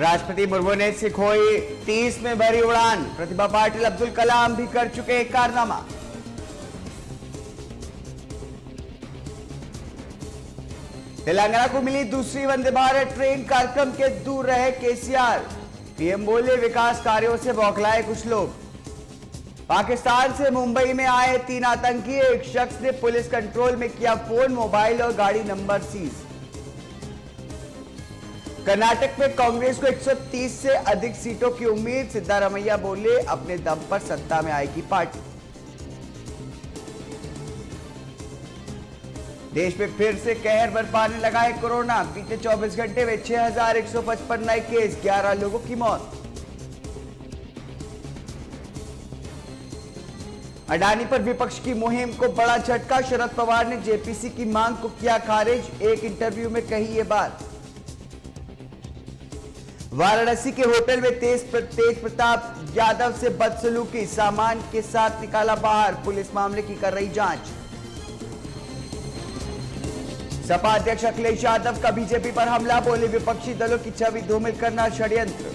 राष्ट्रपति मुर्मू ने सिखोई 30 में भरी उड़ान। प्रतिभा पाटिल, अब्दुल कलाम भी कर चुके एक कारनामा। तेलंगाना को मिली दूसरी वंदे भारत ट्रेन। कार्यक्रम के दूर रहे केसीआर। पीएम बोले, विकास कार्यों से बौखलाए कुछ लोग। पाकिस्तान से मुंबई में आए 3 आतंकी। एक शख्स ने पुलिस कंट्रोल में किया फोन, मोबाइल और गाड़ी नंबर सीज। कर्नाटक में कांग्रेस को 130 से अधिक सीटों की उम्मीद। सिद्धारमैया बोले, अपने दम पर सत्ता में आएगी पार्टी। देश में फिर से कहर बरपाने लगा है कोरोना। बीते 24 घंटे में 6155 नए केस, 11 लोगों की मौत। अडानी पर विपक्ष की मुहिम को बड़ा झटका। शरद पवार ने जेपीसी की मांग को किया खारिज। एक इंटरव्यू में कही ये बात। वाराणसी के होटल में तेज प्रताप यादव से बदसलूकी। सामान के साथ निकाला बाहर। पुलिस मामले की कर रही जांच। सपा अध्यक्ष अखिलेश यादव का बीजेपी पर हमला। बोले, विपक्षी दलों की छवि धूमिल करना षड्यंत्र।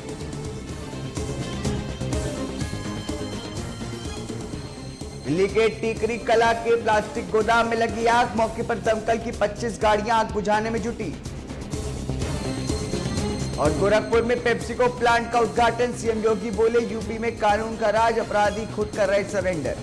दिल्ली के टीकरी कला के प्लास्टिक गोदाम में लगी आग। मौके पर दमकल की 25 गाड़ियां आग बुझाने में जुटी। और गोरखपुर में पेप्सिको प्लांट का उद्घाटन। सीएम योगी बोले, यूपी में कानून का राज, अपराधी खुद कर रहे सरेंडर।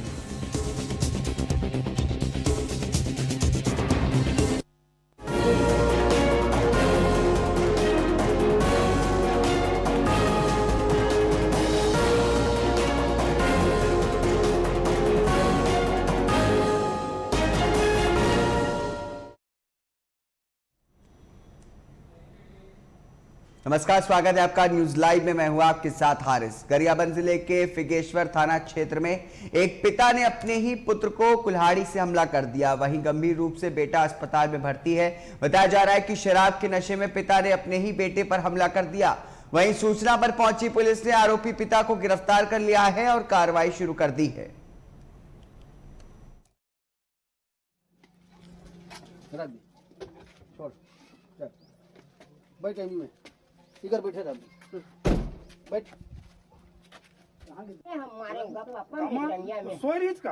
नमस्कार, स्वागत है आपका न्यूज लाइव में। मैं हूं आपके साथ हारिस। गरियाबंद जिले के फिगेश्वर थाना क्षेत्र में एक पिता ने अपने ही पुत्र को कुल्हाड़ी से हमला कर दिया। वहीं गंभीर रूप से बेटा अस्पताल में भर्ती है। बताया जा रहा है कि शराब के नशे में पिता ने अपने ही बेटे पर हमला कर दिया। वहीं सूचना पर पहुंची पुलिस ने आरोपी पिता को गिरफ्तार कर लिया है और कार्रवाई शुरू कर दी है। इधर बैठे रह बैठ। मारेगा पापा में सोरीज का।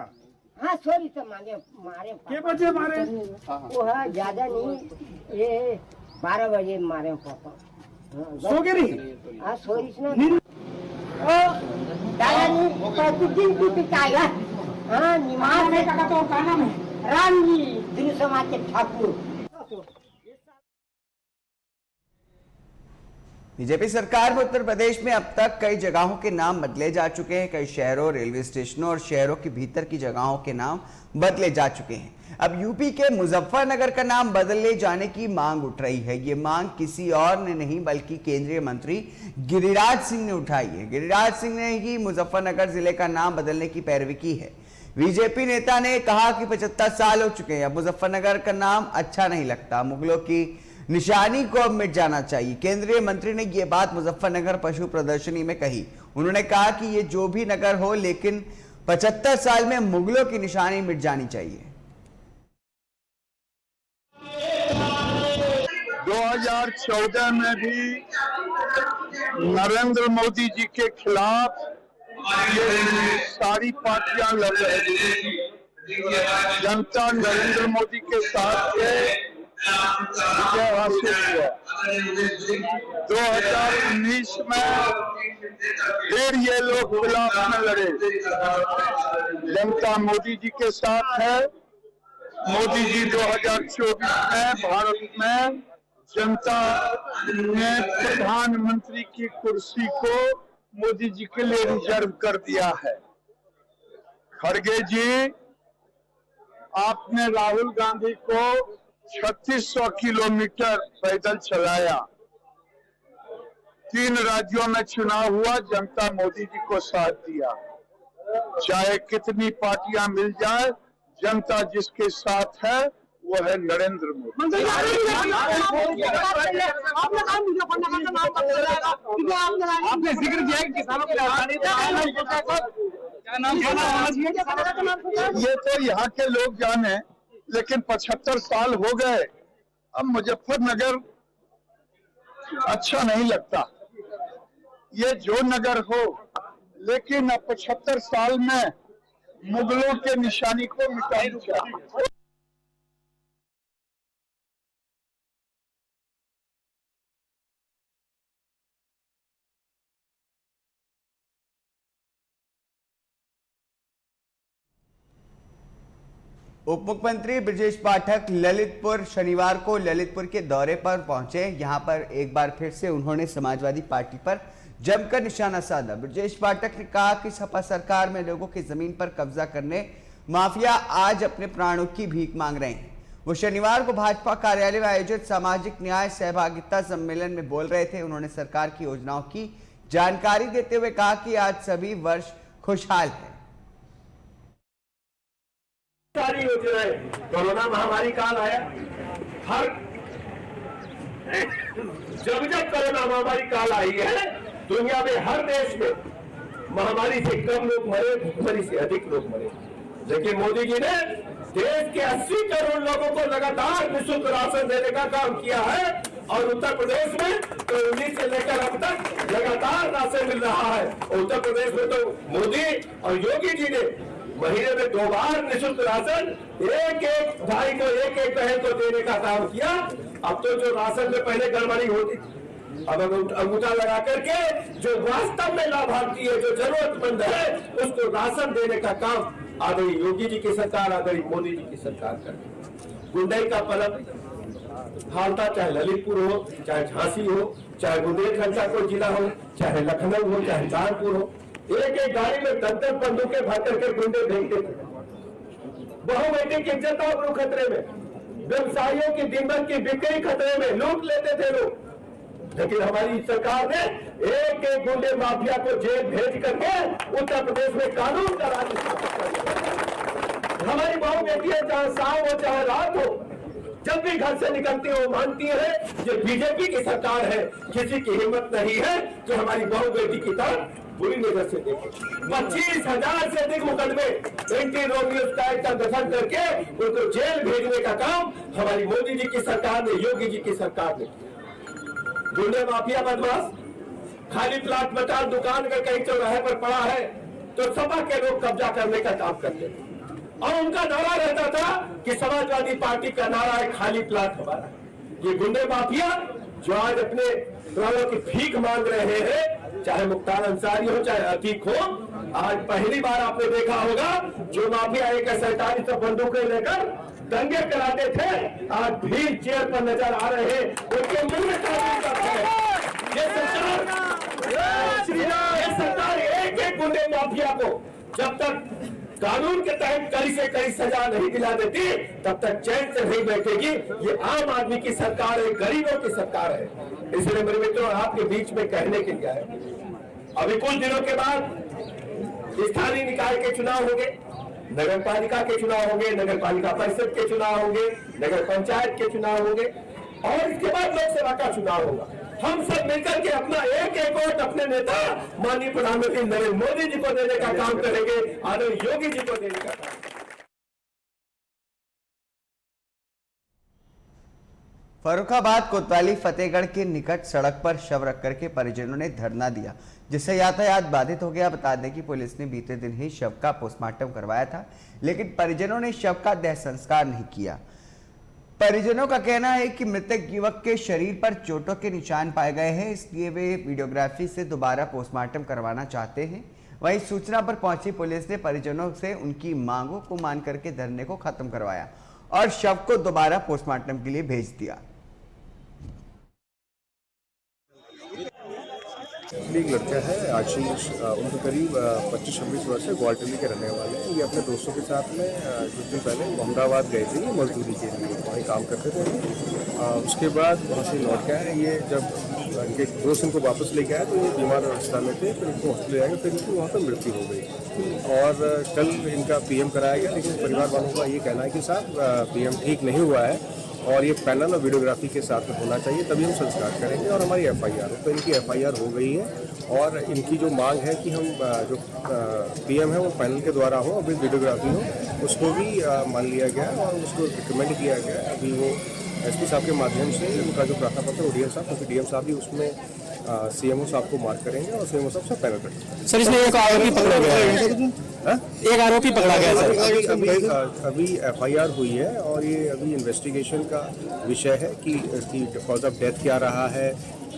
हाँ, सोरी तो मारे के बजे मारे? वो है ज्यादा नहीं, ये 12 बजे मारे पापा। सो गए नहीं? हाँ, सोरी से ना दादा नहीं तो कुछ दिन की पिटाएगा। हाँ, निमाज है तो क्या नाम है? राम जी, दिल समाज के ठाकुर। बीजेपी सरकार में उत्तर प्रदेश में अब तक कई जगहों के नाम बदले जा चुके हैं। कई शहरों, रेलवे स्टेशनों और शहरों के भीतर की जगहों के नाम बदले जा चुके हैं। अब यूपी के मुजफ्फरनगर का नाम बदले जाने की मांग उठ रही है। ये मांग किसी और ने नहीं बल्कि केंद्रीय मंत्री गिरिराज सिंह ने उठाई है। गिरिराज सिंह ने ही मुजफ्फरनगर जिले का नाम बदलने की पैरवी की है। बीजेपी नेता ने कहा कि 75 साल हो चुके हैं, अब मुजफ्फरनगर का नाम अच्छा नहीं लगता, मुगलों की निशानी को अब मिट जाना चाहिए। केंद्रीय मंत्री ने यह बात मुजफ्फरनगर पशु प्रदर्शनी में कही। उन्होंने कहा कि ये जो भी नगर हो, लेकिन 75 साल में मुगलों की निशानी मिट जानी चाहिए। 2014 में भी नरेंद्र मोदी जी के खिलाफ ये सारी पार्टियां लड़ रही थी। जनता नरेंद्र मोदी के साथ विजय हासिल हुआ। 2019 में फिर ये लोग खिलाफ में लड़े। जनता मोदी जी के साथ है। मोदी जी 2024 में भारत में जनता ने प्रधानमंत्री की कुर्सी को मोदी जी के लिए रिजर्व कर दिया है। खड़गे जी, आपने राहुल गांधी को 3600 किलोमीटर पैदल चलाया। 3 राज्यों में चुनाव हुआ, जनता मोदी जी को साथ दिया। चाहे कितनी पार्टियां मिल जाए, जनता जिसके साथ है वो है नरेंद्र मोदी। आपने जिक्र किया कि किसानों के ये तो यहाँ के लोग जाने, लेकिन 75 साल हो गए, अब मुजफ्फरनगर अच्छा नहीं लगता। ये जो नगर हो, लेकिन 75 साल में मुगलों के निशानी को मिटा दिया। उप मुख्यमंत्री ब्रजेश पाठक ललितपुर शनिवार को ललितपुर के दौरे पर पहुंचे। यहां पर एक बार फिर से उन्होंने समाजवादी पार्टी पर जमकर निशाना साधा। ब्रजेश पाठक ने कहा कि सपा सरकार में लोगों की जमीन पर कब्जा करने माफिया आज अपने प्राणों की भीख मांग रहे हैं। वो शनिवार को भाजपा कार्यालय में आयोजित सामाजिक न्याय सहभागिता सम्मेलन में बोल रहे थे। उन्होंने सरकार की योजनाओं की जानकारी देते हुए कहा कि आज सभी वर्ष खुशहाल है। सारी योजनाएं, कोरोना महामारी काल आया, हर जब कोरोना महामारी काल आई है, दुनिया में हर देश में महामारी से कम लोग मरे, भुखमरी से अधिक लोग मरे। लेकिन मोदी जी ने देश के 80 करोड़ लोगों को लगातार निःशुल्क राशन देने का काम किया है और उत्तर प्रदेश में तो 19 से लेकर अब तक लगातार राशन मिल रहा है। उत्तर प्रदेश में तो मोदी और योगी जी ने महीने में 2 बार निःशुल्क राशन एक भाई को एक बहन को देने का काम किया। अब तो जो राशन में पहले गड़बड़ी होती थी, अब अंगूठा लगा करके जो वास्तव में लाभार्थी है, जो जरूरतमंद है, उसको राशन देने का काम आदरणीय योगी जी की सरकार, आदरणीय मोदी जी की सरकार कर रही है। गुंडई का पलक हालता, चाहे ललितपुर हो, चाहे झांसी हो, चाहे बुंदेलखंड का कोई जिला हो, चाहे लखनऊ हो, चाहे कानपुर हो, एक एक गाड़ी में 10-10 बंदूकें भर करके गुंडे भेजते थे। बहु बेटी की इज्जत आबरू खतरे में, व्यवसायियों की दिन भर की बिक्री खतरे में, लूट लेते थे लोग। लेकिन हमारी सरकार ने एक एक गुंडे माफिया को जेल भेज करके उत्तर प्रदेश में कानून का राज स्थापित कर दिया। हमारी बहु बेटियां चाहे शाम हो चाहे रात हो, जब भी घर से निकलती हो मानती है ये बीजेपी की सरकार है। किसी की हिम्मत नहीं है कि हमारी बहु बेटी की तरफ बुरी नजर से देखे। 25,000 से अधिक मुकदमे एंटी रोमियो एक्ट का गठन करके उनको जेल भेजने का काम हमारी मोदी जी की सरकार ने, योगी जी की सरकार ने किया। गुंडे माफिया बदमाश खाली प्लाट मकान दुकान का कहीं चौराहे पर पड़ा है तो सपा के लोग कब्जा करने का काम करते थे और उनका नारा रहता था कि समाजवादी पार्टी का नारा है खाली प्लाट हमारा। ये गुंडे माफिया जो आज अपने प्राणों की भीख मांग रहे हैं, चाहे मुख्तार अंसारी हो चाहे अतीक हो, आज पहली बार आपने देखा होगा जो माफिया एक 47 बंदूकें लेकर दंगे कराते थे, आज भीड़ चेयर पर नजर आ रहे हैं, उनके मुंह में कानून का है। ये सरकार एक एक गुंडे माफिया को जब तक कानून के तहत कड़ी से कड़ी सजा नहीं दिला देती तब तक चैन से नहीं बैठेगी। ये आम आदमी की सरकार है, गरीबों की सरकार है। इसलिए मेरे मित्रों आपके बीच में कहने के लिए आए, अभी कुछ दिनों के बाद स्थानीय निकाय के चुनाव होंगे, नगर पालिका के चुनाव होंगे, नगर पालिका परिषद के चुनाव होंगे, नगर पंचायत के चुनाव होंगे और इसके बाद लोकसभा का चुनाव होगा। हम सब मिलकर के अपना एक एक वोट अपने नेता माननीय प्रधानमंत्री नरेंद्र मोदी जी को देने का काम करेंगे, आदरणीय योगी जी को देने का काम। फर्रुखाबाद कोतवाली फतेहगढ़ के निकट सड़क पर शव रख करके परिजनों ने धरना दिया, जिससे यातायात बाधित हो गया। बता दें कि पुलिस ने बीते दिन ही शव का पोस्टमार्टम करवाया था, लेकिन परिजनों ने शव का देह संस्कार नहीं किया। परिजनों का कहना है कि मृतक युवक के शरीर पर चोटों के निशान पाए गए हैं, इसलिए वे वीडियोग्राफी से दोबारा पोस्टमार्टम करवाना चाहते हैं। वहीं सूचना पर पहुंची पुलिस ने परिजनों से उनकी मांगों को मान करके धरने को खत्म करवाया और शव को दोबारा पोस्टमार्टम के लिए भेज दिया। एक लड़का है आशीष, उनको करीब 25-26 वर्ष है, ग्वालटली के रहने वाले हैं। ये अपने दोस्तों के साथ में कुछ दिन पहले अहमदाबाद गए थे मजदूरी के लिए, वहीं काम करते थे। उसके बाद वहाँ से लौट गया है। ये जब इनके दोस्त इनको वापस लेके आए तो ये बीमार अवस्था में थे, फिर इनको हॉस्पिटल आएंगे, फिर इनको वहाँ पर मृत्यु हो गई और कल इनका PM कराया गया। लेकिन परिवार वालों का ये कहना है कि साहब PM ठीक नहीं हुआ है और ये पैनल और वीडियोग्राफी के साथ में होना चाहिए, तभी हम संस्कार करेंगे और हमारी FIR हो। तो इनकी FIR हो गई है और इनकी जो मांग है कि हम जो PM है वो पैनल के द्वारा हो और फिर वीडियोग्राफी हो, उसको भी मान लिया गया और उसको रिकमेंड किया गया। अभी वो SP साहब के माध्यम से उनका जो प्रार्थना पत्र ODM साहब, क्योंकि DM साहब भी उसमें CMO साहब को मार्क करेंगे और CMO साहब सब पैनल करेंगे। सर इसमें एक आरोपी पकड़ा गया है, एक आरोपी पकड़ा गया है सर। अभी FIR हुई है और ये अभी इन्वेस्टिगेशन का विषय है कि कॉज ऑफ डेथ क्या रहा है,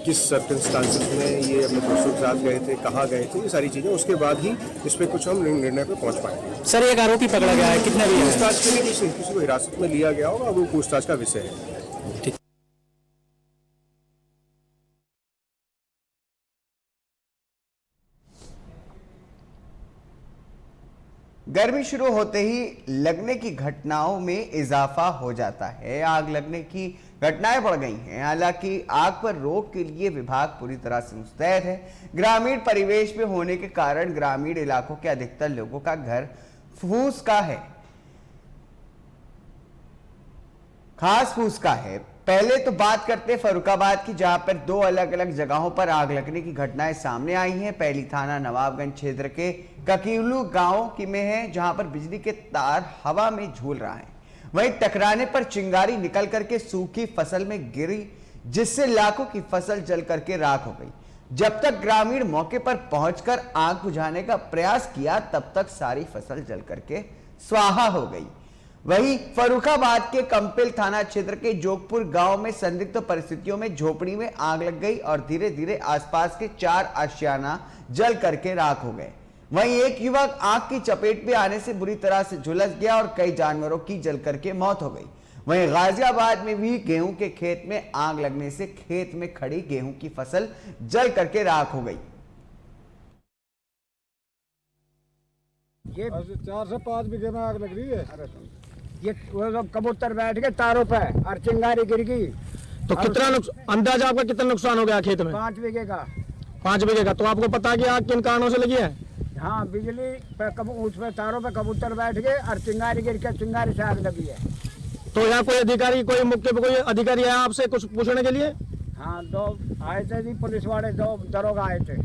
किस सर्कमस्टांसेस में ये अपने दोस्तों के साथ गए थे, कहाँ गए थे, ये सारी चीज़ें उसके बाद ही इस पर कुछ हम निर्णय पे पहुंच पाएंगे। सर एक आरोपी पकड़ा गया है, कितने भी पूछताछ के लिए किसी को हिरासत में लिया गया होगा, वो पूछताछ का विषय है। गर्मी शुरू होते ही लगने की घटनाओं में इजाफा हो जाता है। आग लगने की घटनाएं बढ़ गई हैं। हालांकि आग पर रोक के लिए विभाग पूरी तरह से मुस्तैद है। ग्रामीण परिवेश में होने के कारण ग्रामीण इलाकों के अधिकतर लोगों का घर फूस का है, खास फूस का है। पहले तो बात करते हैं फर्रुखाबाद की, जहां पर 2 अलग अलग जगहों पर आग लगने की घटनाएं सामने आई हैं। पहली थाना नवाबगंज क्षेत्र के ककीलू गांव की में है, जहां पर बिजली के तार हवा में झूल रहा है। वहीं टकराने पर चिंगारी निकल करके सूखी फसल में गिरी, जिससे लाखों की फसल जल करके राख हो गई। जब तक ग्रामीण मौके पर पहुंचकर आग बुझाने का प्रयास किया, तब तक सारी फसल जल करके स्वाहा हो गई। वहीं फर्रुखाबाद के कंपिल थाना क्षेत्र के जोगपुर गांव में संदिग्ध परिस्थितियों में झोपड़ी में आग लग गई और धीरे धीरे आसपास के 4 आशियाना जल करके राख हो गए। वहीं एक युवक आग की चपेट में आने से बुरी तरह से झुलस गया और कई जानवरों की जल करके मौत हो गई। वहीं गाजियाबाद में भी गेहूं के खेत में आग लगने से खेत में खड़ी गेहूं की फसल जल करके राख हो गई। ये 4 से 5 बीघे में आग लग रही है। ये वो सब कबूतर बैठ गए तारों पे और चिंगारी गिर गई। तो कितना अंदाजा आपका कितना नुकसान हो गया खेत में? 5 बीघे का। 5 बीघे का। तो आपको पता है कि आग किन कारणों से लगी है? हाँ, बिजली पे उस पे तारों पे कबूतर बैठ गए और चिंगारी गिर के चिंगारी से आग लगी है। तो यहाँ कोई अधिकारी, कोई मुख्य कोई अधिकारी आया आपसे कुछ पूछने के लिए? हाँ, 2 आए थे जी, पुलिस वाले 2 दरोगा आए थे।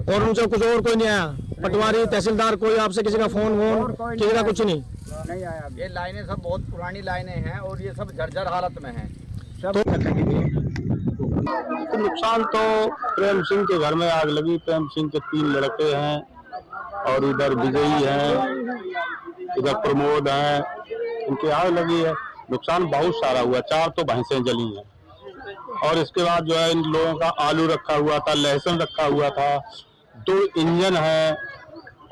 और उनसे कुछ और कोई नहीं आया? पटवारी, तहसीलदार, कोई आपसे किसी का फोन किसी का कुछ नहीं आया? ये लाइनें सब बहुत पुरानी लाइनें हैं और ये सब जर्जर हालत में हैं। सब तो नुकसान तो प्रेम सिंह के घर में आग लगी। प्रेम सिंह के 3 लड़के हैं और इधर विजयी हैं, इधर प्रमोद हैं, इनके आग लगी है। नुकसान बहुत सारा हुआ। 4 तो भैंसें जली हैं और इसके बाद जो है इन लोगों का आलू रखा हुआ था, लहसुन रखा हुआ था, 2 इंजन है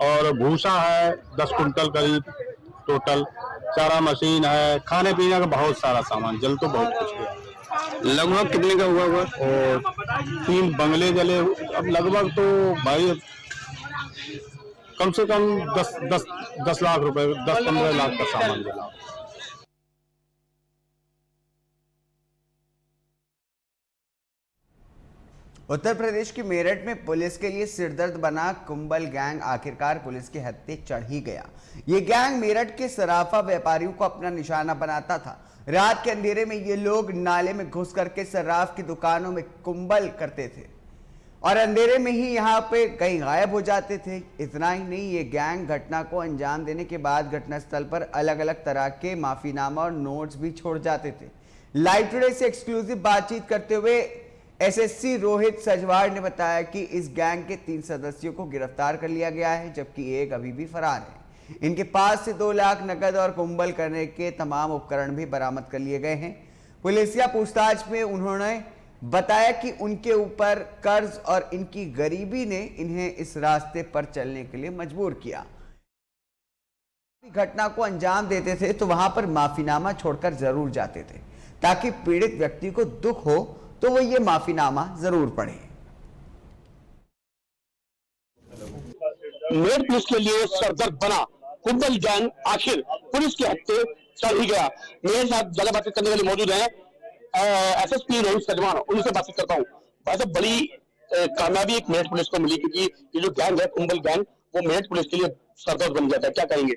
और भूसा है 10 कुंटल करीब टोटल, चारा मशीन है, खाने पीने का बहुत सारा सामान जल तो बहुत कुछ हुआ। लगभग कितने का हुआ? और 3 बंगले जले। अब लगभग तो भाई कम से कम 10 लाख रुपए, 10-15 लाख का सामान जला। उत्तर प्रदेश की मेरठ में पुलिस के लिए सिरदर्द बना कुंबल गैंग आखिरकार पुलिस के हत्थे चढ़ ही गया। ये गैंग मेरठ के सराफा व्यापारियों को अपना निशाना बनाता था। रात के अंधेरे में ये लोग नाले में घुस करके सर्राफ की दुकानों में कुंबल करते थे और अंधेरे में ही यहाँ पे कहीं गायब हो जाते थे। इतना ही नहीं, ये गैंग घटना को अंजाम देने के बाद घटनास्थल पर अलग अलग तरह के माफीनामा और नोट्स भी छोड़ जाते थे। लाइव टुडे से एक्सक्लूसिव बातचीत करते हुए एसएससी रोहित सजवाड़ ने बताया कि इस गैंग के 3 सदस्यों को गिरफ्तार कर लिया गया है, जबकि एक अभी भी फरार है। इनके पास से 2 लाख नकद और कुंबल करने के तमाम उपकरण भी बरामद कर लिए गए हैं। पुलिसिया पूछताछ में उन्होंने बताया कि उनके ऊपर कर्ज और इनकी गरीबी ने इन्हें इस रास्ते पर चलने के लिए मजबूर किया। घटना को अंजाम देते थे तो वहां पर माफीनामा छोड़कर जरूर जाते थे, ताकि पीड़ित व्यक्ति को दुख हो तो वो ये माफीनामा जरूर पढ़े। मेरठ पुलिस के लिए सरदर्द बना कुंबल गैंग आखिर पुलिस के हत्थे चढ़ ही गया। मेरे साथ ज्यादा बातचीत करने वाले मौजूद हैं एसएसपी रोहित सजवाण, उनसे बातचीत करता हूँ। भाई साहब, बड़ी कामयाबी एक मेरठ पुलिस को मिली, क्योंकि ये जो गैंग है कुंबल गैंग, वो मेरठ पुलिस के लिए सरदर्द बन जाता है। क्या कहेंगे?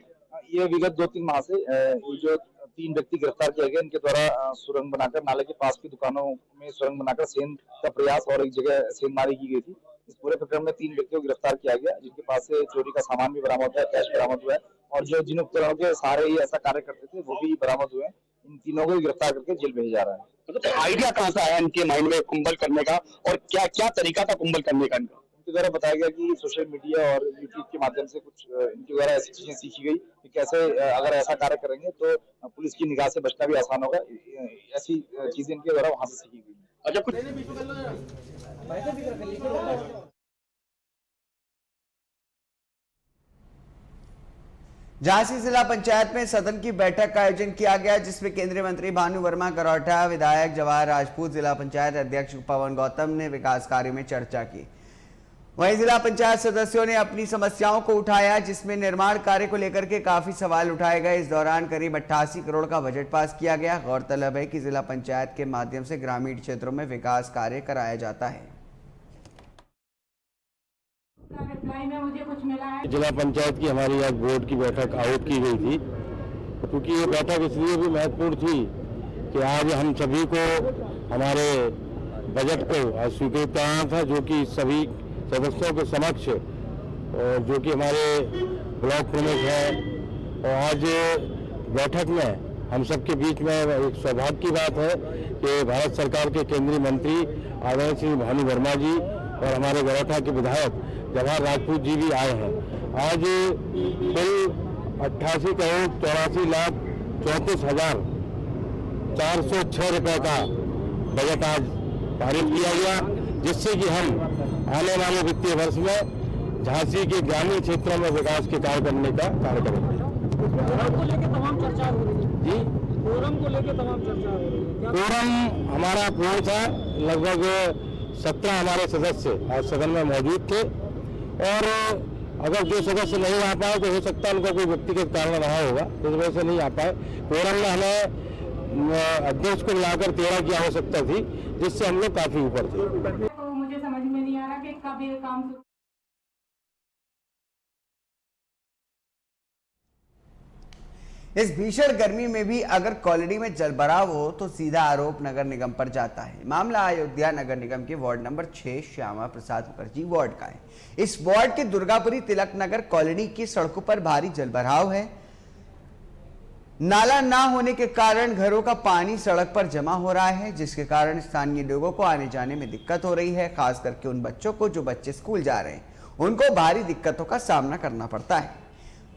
ये विगत 2-3 माह से ये जो 3 व्यक्ति गिरफ्तार किए गए, इनके द्वारा सुरंग बनाकर नाले के पास की दुकानों में सुरंग बनाकर सेंध का प्रयास और एक जगह सेंधमारी की गई थी। इस पूरे प्रकरण में 3 व्यक्तियों को गिरफ्तार किया गया, जिनके पास से चोरी का सामान भी बरामद हुआ है, कैश बरामद हुआ है और जो जिन उपकरणों के सहारे ये ऐसा कार्य करते थे वो भी बरामद हुए हैं। इन तीनों को गिरफ्तार करके जेल भेजा जा रहा है। मतलब आइडिया कहाँ से आया इनके माइंड में कुंभल करने का, और क्या क्या तरीका था कुंभल करने का इनका? इनके द्वारा बताया गया कि सोशल मीडिया और यूट्यूब के माध्यम से कुछ इनके द्वारा ऐसी चीजें सीखी गई कि कैसे अगर ऐसा कार्य करेंगे तो पुलिस की निगाह से बचना भी आसान होगा। ऐसी चीजें इनके द्वारा वहां से सीखी गई। अच्छा, कुछ झांसी जिला पंचायत में सदन की बैठक का आयोजन किया गया, जिसमें केंद्रीय मंत्री भानु वर्मा गरौठा, विधायक जवाहर राजपूत, जिला पंचायत अध्यक्ष पवन गौतम ने विकास कार्य में चर्चा की। वहीं जिला पंचायत सदस्यों ने अपनी समस्याओं को उठाया, जिसमें निर्माण कार्य को लेकर के काफी सवाल उठाए गए। इस दौरान करीब 88 करोड़ का बजट पास किया गया। गौरतलब है कि जिला पंचायत के माध्यम से ग्रामीण क्षेत्रों में विकास कार्य कराया जाता है। जिला पंचायत की हमारी आज बोर्ड की बैठक आयोजित की गई थी, क्योंकि ये बैठक इसलिए भी महत्वपूर्ण थी कि आज हम सभी को हमारे बजट को स्वीकृत कराना था, जो कि सभी सदस्यों के समक्ष, जो कि हमारे ब्लॉक प्रमुख हैं। और आज बैठक में हम सबके बीच में एक सौभाग्य की बात है कि भारत सरकार के केंद्रीय मंत्री आदरणीय श्री भानु वर्मा जी और हमारे गरौठा के विधायक जवाहर राजपूत जी भी आए हैं। आज कुल 88 करोड़ 84,34,406 रुपए का बजट आज पारित किया गया, जिससे कि हम आने वाले वित्तीय वर्ष में झांसी के ग्रामीण क्षेत्रों में विकास के कार्य करने का कार्य करेंगे। कोरम को लेकर तमाम चर्चा हो रही है जी, कोरम को लेकर तमाम चर्चा हो रही है। कोरम हमारा पूर्ण था, लगभग 17 हमारे सदस्य आज सदन में मौजूद थे, और अगर जो सदस्य नहीं आ पाए तो हो सकता है उनका कोई व्यक्तिगत कारण रहा होगा, इस वजह से नहीं आ पाए। कोरम में हमें अध्यक्ष को मिलाकर 13 की आवश्यकता थी, जिससे हम लोग काफी ऊपर थे। तो मुझे समझ में नहीं आ रहा कि कब ये काम। इस भीषण गर्मी में भी अगर कॉलोनी में जलभराव हो तो सीधा आरोप नगर निगम पर जाता है। मामला अयोध्या नगर निगम के ward number 6 Shyama Prasad Mukherjee ward का है। इस वार्ड के दुर्गापुरी तिलक नगर कॉलोनी की सड़कों पर भारी जलभराव है। नाला ना होने के कारण घरों का पानी सड़क पर जमा हो रहा है, जिसके कारण स्थानीय लोगों को आने जाने में दिक्कत हो रही है। खास करके उन बच्चों को जो बच्चे स्कूल जा रहे हैं, उनको भारी दिक्कतों का सामना करना पड़ता है।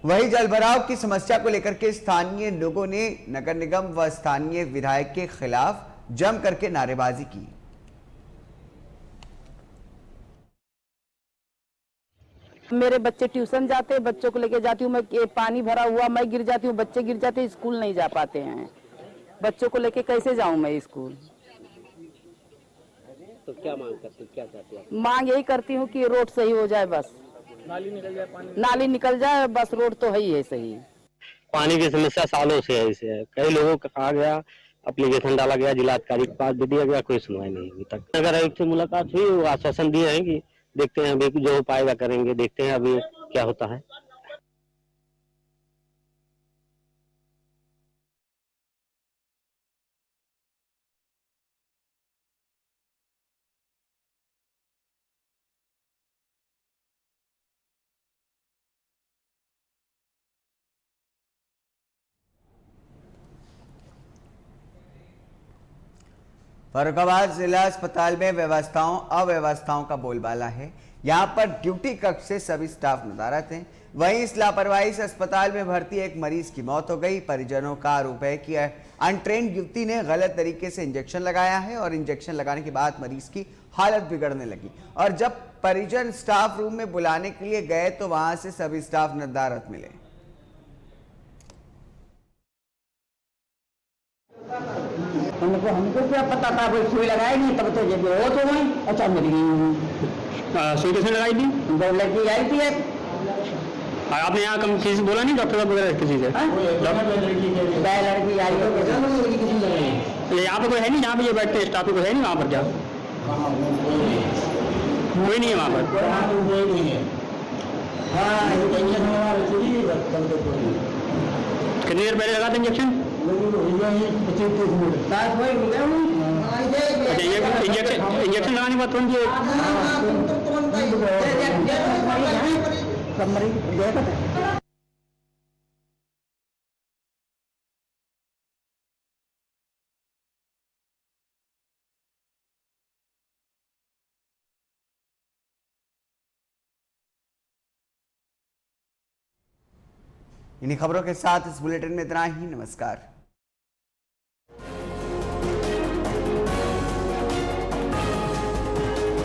वहीं जलभराव की समस्या को लेकर के स्थानीय लोगों ने नगर निगम व स्थानीय विधायक के खिलाफ जम करके नारेबाजी की। मेरे बच्चे ट्यूशन जाते हैं, बच्चों को लेके जाती हूँ मैं, पानी भरा हुआ, मैं गिर जाती हूँ, बच्चे गिर जाते हैं, स्कूल नहीं जा पाते हैं। बच्चों को लेके कैसे जाऊँ मैं स्कूल? तो क्या मांग करती हूँ, क्या चाहती हूँ? मांग यही करती हूँ कि रोड सही हो जाए, बस नाली निकल जाए, बस रोड तो है ही है सही। पानी की समस्या सालों से है, इसे कई लोगों का कहा गया, एप्लीकेशन डाला गया, जिलाधिकारी के पास दे दिया गया, कोई सुनवाई नहीं अभी तक। नगर आयुक्त से मुलाकात हुई, वो आश्वासन दिए हैं कि देखते हैं अभी जो हो पाएगा करेंगे, देखते हैं अभी क्या होता है। फर्रुखाबाद जिला अस्पताल में अव्यवस्थाओं का बोलबाला है। यहां पर ड्यूटी कक्ष से सभी स्टाफ नदारत हैं। वहीं इस लापरवाही से अस्पताल में भर्ती एक मरीज की मौत हो गई। परिजनों का आरोप है कि अनट्रेन्ड युवती ने गलत तरीके से इंजेक्शन लगाया है और इंजेक्शन लगाने के बाद मरीज की हालत बिगड़ने लगी, और जब परिजन स्टाफ रूम में बुलाने के लिए गए तो वहां से सभी स्टाफ नदारत मिले। हमको क्या पता था, कोई सुई लगाई नहीं, तब तो जब वो तो वही अच्छा मिल गई। सुई किसने लगाई थी? दो लड़की आई थी एक। आपने यहाँ कम किसी से बोला नहीं, डॉक्टर साहब वगैरह किसी से? लड़की आई हो, यहाँ पे कोई है नहीं, जहाँ पे ये बैठते हैं स्टाफ, कोई है नहीं वहाँ पर? क्या कोई नहीं है वहाँ पर? कितनी देर पहले लगा था इंजेक्शन? इंजेक्शन लगाने के बाद तुरंत इन्हीं खबरों के साथ इस बुलेटिन में इतना ही। नमस्कार।